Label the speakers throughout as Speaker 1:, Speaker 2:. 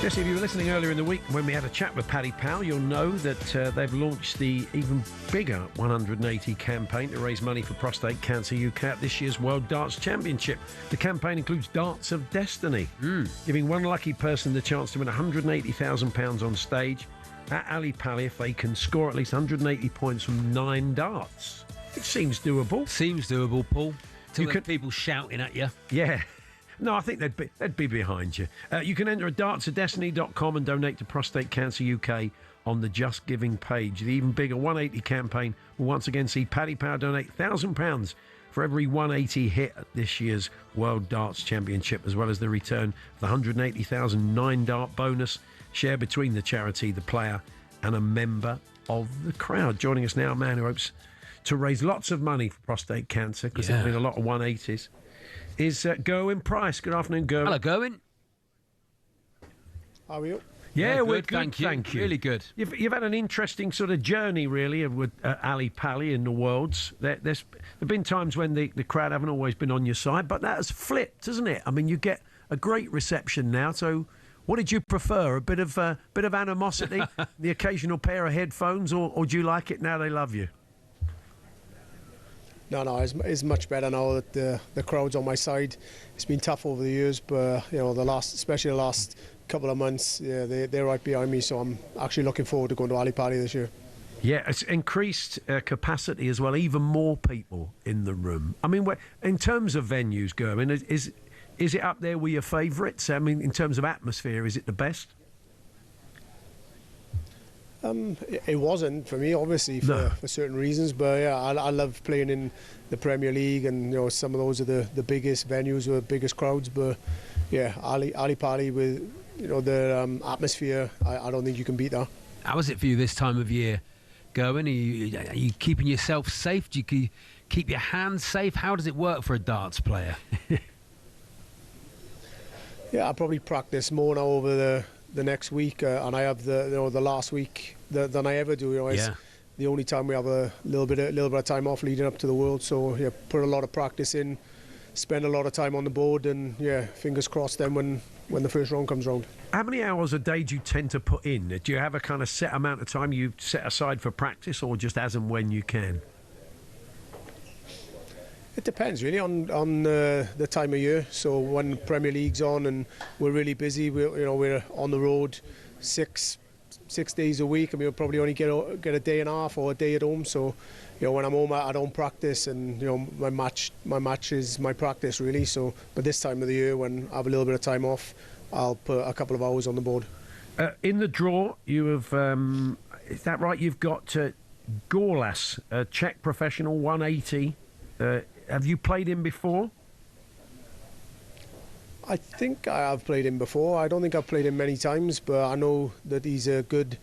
Speaker 1: Yes, if you were listening earlier in the week when we had a chat with Paddy Powell, you'll know that they've launched the even bigger 180 campaign to raise money for Prostate Cancer UK at this year's World Darts Championship. The campaign includes Darts of Destiny, giving one lucky person the chance to win £180,000 on stage at Ali Pali if they can score at least 180 points from 9 darts. It seems doable.
Speaker 2: Seems doable, Paul. Till there's people shouting at you.
Speaker 1: Yeah. No, I think they'd be behind you. You can enter at dartsofdestiny.com and donate to Prostate Cancer UK on the Just Giving page. The even bigger 180 campaign will once again see Paddy Power donate £1,000 for every 180 hit at this year's World Darts Championship, as well as the return of the 180,000 9-dart bonus shared between the charity, the player, and a member of the crowd. Joining us now, a man who hopes to raise lots of money for prostate cancer, because there's been a lot of 180s. Is Gerwyn Price. Good afternoon, Gerwyn.
Speaker 2: Hello, Gerwyn.
Speaker 3: How are you?
Speaker 1: Yeah, we're
Speaker 2: good. Thank you. Really good.
Speaker 1: You've had an interesting sort of journey, really, with Ali Pali in the Worlds. There's been times when the crowd haven't always been on your side, but that has flipped, hasn't it? I mean, you get a great reception now. So, what did you prefer? A bit of animosity, the occasional pair of headphones, or do you like it now they love you?
Speaker 3: No, it's much better now that the crowd's on my side. It's been tough over the years, but especially the last couple of months, they're right behind me. So I'm actually looking forward to going to Ali Pali this year.
Speaker 1: Yeah, it's increased capacity as well. Even more people in the room. I mean, in terms of venues, Gerwyn, is it up there with your favourites? I mean, in terms of atmosphere, is it the best?
Speaker 3: It wasn't for me, obviously, for certain reasons, but yeah, I love playing in the Premier League, and some of those are the biggest venues with the biggest crowds. But yeah, Ali Pali with the atmosphere, I don't think you can beat that.
Speaker 2: How is it for you this time of year, Gerwyn? Are you keeping yourself safe? Do you keep your hands safe? How does it work for a darts player?
Speaker 3: Yeah, I'll probably practice more now over the next week, and I have the last week than I ever do. It's the only time we have a little bit of time off leading up to the World. So yeah, put a lot of practice in, spend a lot of time on the board, and yeah, fingers crossed then when the first round comes round.
Speaker 1: How many hours a day do you tend to put in? Do you have a kind of set amount of time you set aside for practice, or just as and when you can?
Speaker 3: It depends really on the time of year. So when Premier League's on and we're really busy, we're on the road six days a week, and we'll probably only get a day and a half or a day at home. So when I'm home, I don't practice, and my match is my practice really. So but this time of the year, when I have a little bit of time off, I'll put a couple of hours on the board.
Speaker 1: In the draw, you have is that right? You've got Gorlas, a Czech professional, 180. Have you played him before?
Speaker 3: I think I have played him before. I don't think I've played him many times, but I know that he's a good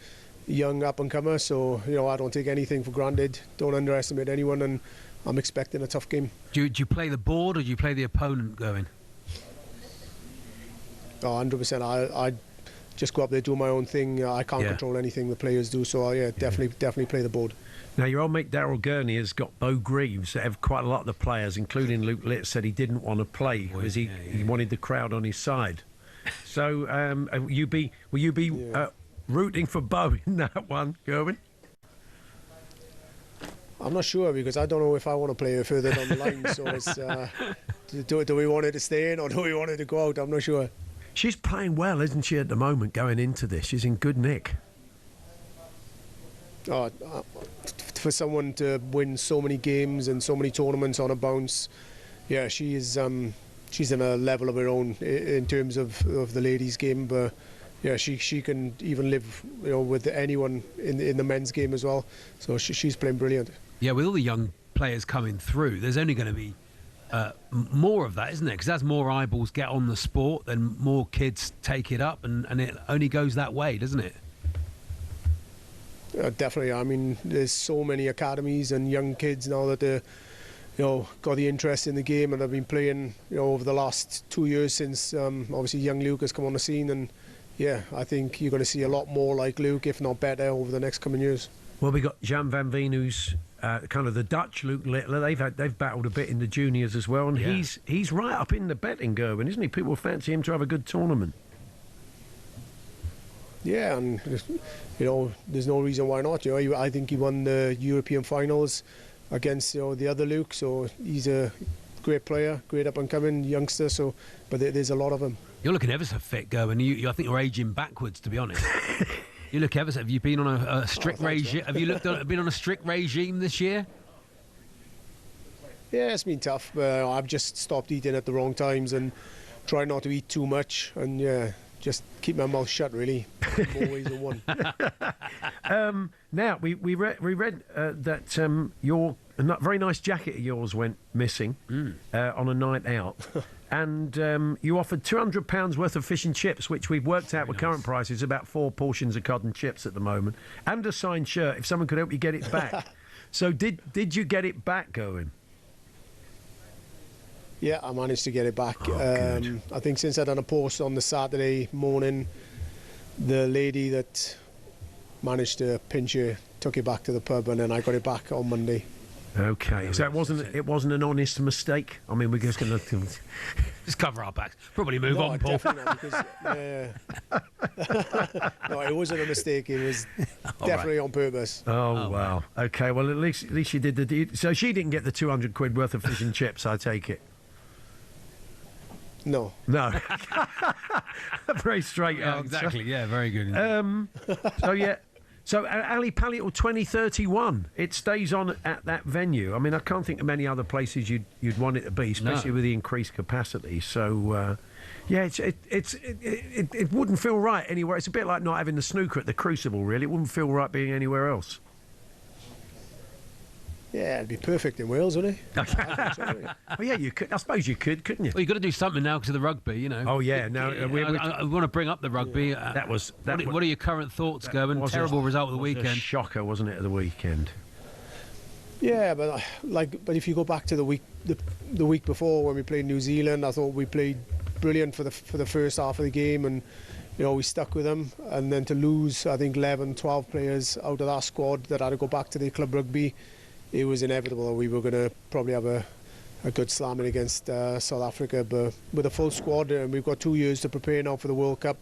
Speaker 3: young up-and-comer, so I don't take anything for granted. Don't underestimate anyone, and I'm expecting a tough game.
Speaker 2: Do you play the board, or do you play the opponent, Gerwyn?
Speaker 3: Oh, 100%. I just go up there, do my own thing. I can't control anything the players do, so definitely play the board.
Speaker 1: Now, your old mate Daryl Gurney has got Bo Greaves. Quite a lot of the players, including Luke Litt, said he didn't want to play because he wanted the crowd on his side. So, will you be rooting for Bo in that one, Gerwyn?
Speaker 3: I'm not sure, because I don't know if I want to play further down the line. So it's do we want her to stay in, or do we want her to go out? I'm not sure.
Speaker 1: She's playing well, isn't she, at the moment, going into this? She's in good nick.
Speaker 3: For someone to win so many games and so many tournaments on a bounce, yeah, she's in a level of her own in terms of the ladies' game. But yeah, she can even live with anyone in the men's game as well. So she's playing brilliant. Yeah,
Speaker 2: with all the young players coming through, there's only going to be more of that, isn't it? Because as more eyeballs get on the sport, then more kids take it up, and it only goes that way, doesn't it?
Speaker 3: Definitely. I mean, there's so many academies and young kids now that they're, got the interest in the game, and have been playing, over the last 2 years since obviously young Luke has come on the scene. And yeah, I think you're going to see a lot more like Luke, if not better, over the next coming years.
Speaker 1: Well, we got Jan van Veen, who's kind of the Dutch Luke Littler. They've battled a bit in the juniors as well, and he's right up in the betting, Gerwyn, isn't he? People fancy him to have a good tournament.
Speaker 3: Yeah, and there's no reason why not. I think he won the European finals against the other Luke, so he's a great player, great up and coming youngster. So, but there's a lot of them.
Speaker 2: You're looking ever so fit, Gerwyn. I think you're aging backwards, to be honest. You look ever so. Have you been on a strict regime? Have you been on a strict regime this year?
Speaker 3: Yeah, it's been tough. I've just stopped eating at the wrong times and try not to eat too much, and just keep my mouth shut, really. More ways than one.
Speaker 1: Now, we read that your very nice jacket of yours went missing on a night out. And you offered £200 worth of fish and chips, which we've worked out with current prices, about 4 portions of cod and chips at the moment, and a signed shirt if someone could help you get it back. So did you get it back, Gerwyn?
Speaker 3: Yeah, I managed to get it back.
Speaker 1: Good.
Speaker 3: I think since I'd done a post on the Saturday morning, the lady that managed to pinch it took it back to the pub, and then I got it back on Monday.
Speaker 1: Okay, so it wasn't an honest mistake. I mean, we're just going to
Speaker 2: just cover our backs. Probably move on, Paul.
Speaker 3: Definitely not, because, no, it wasn't a mistake. It was definitely on purpose.
Speaker 1: Oh wow. Okay, well at least you did the deed. So she didn't get the 200 quid worth of fish and chips, I take it.
Speaker 3: No.
Speaker 1: Very straight answer.
Speaker 2: Exactly. Yeah, very good.
Speaker 1: So Ali Pally till 2031. It stays on at that venue. I mean, I can't think of many other places you'd want it to be, especially with the increased capacity. So, it wouldn't feel right anywhere. It's a bit like not having the snooker at the Crucible, really. It wouldn't feel right being anywhere else.
Speaker 3: Yeah, it'd be perfect in Wales, wouldn't it?
Speaker 1: Well, yeah, you could. I suppose you could, couldn't you?
Speaker 2: Well, you've got to do something now because of the rugby, you know.
Speaker 1: Oh yeah, no.
Speaker 2: I want to bring up the rugby. What are your current thoughts, Gerwyn? Terrible result of the weekend.
Speaker 1: A shocker, wasn't it, at the weekend?
Speaker 3: Yeah, but if you go back to the week before when we played New Zealand, I thought we played brilliant for the first half of the game, and we stuck with them. And then to lose, I think 11, 12 players out of that squad that had to go back to their club rugby, it was inevitable. We were going to probably have a good slamming against South Africa, but with a full squad, and we've got 2 years to prepare now for the World Cup,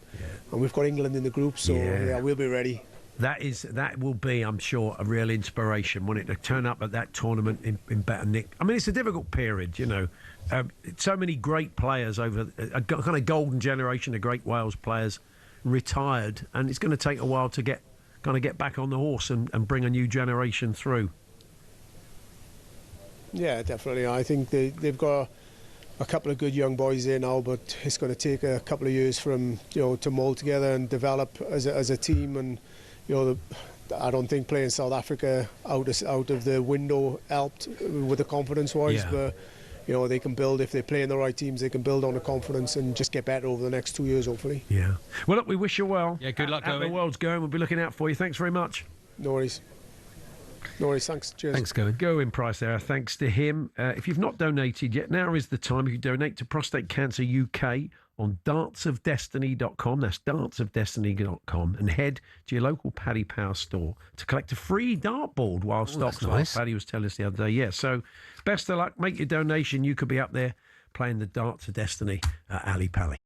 Speaker 3: and we've got England in the group, so we'll be ready.
Speaker 1: That will be, I'm sure, a real inspiration, won't it, to turn up at that tournament in better nick. I mean, it's a difficult period, so many great players over a kind of golden generation of great Wales players retired, and it's going to take a while to get back on the horse and bring a new generation through. Yeah,
Speaker 3: definitely. I think they've got a couple of good young boys there now, but it's going to take a couple of years for them, to mould together and develop as a team. And I don't think playing South Africa out of the window helped with the confidence-wise, but they can build. If they play in the right teams, they can build on the confidence and just get better over the next 2 years, hopefully.
Speaker 1: Yeah. Well, look, we wish you well.
Speaker 2: Yeah, good luck,
Speaker 1: How the world's going, we'll be looking out for you. Thanks very much.
Speaker 3: No worries. Thanks. Cheers.
Speaker 2: Thanks, Gerwyn.
Speaker 1: Gerwyn Price there. Thanks to him. If you've not donated yet, now is the time. You can donate to Prostate Cancer UK on dartsofdestiny.com. That's dartsofdestiny.com. And head to your local Paddy Power store to collect a free dartboard while stocks last. Paddy was telling us the other day. Yeah, so best of luck. Make your donation. You could be up there playing the Darts of Destiny at Ali Pally.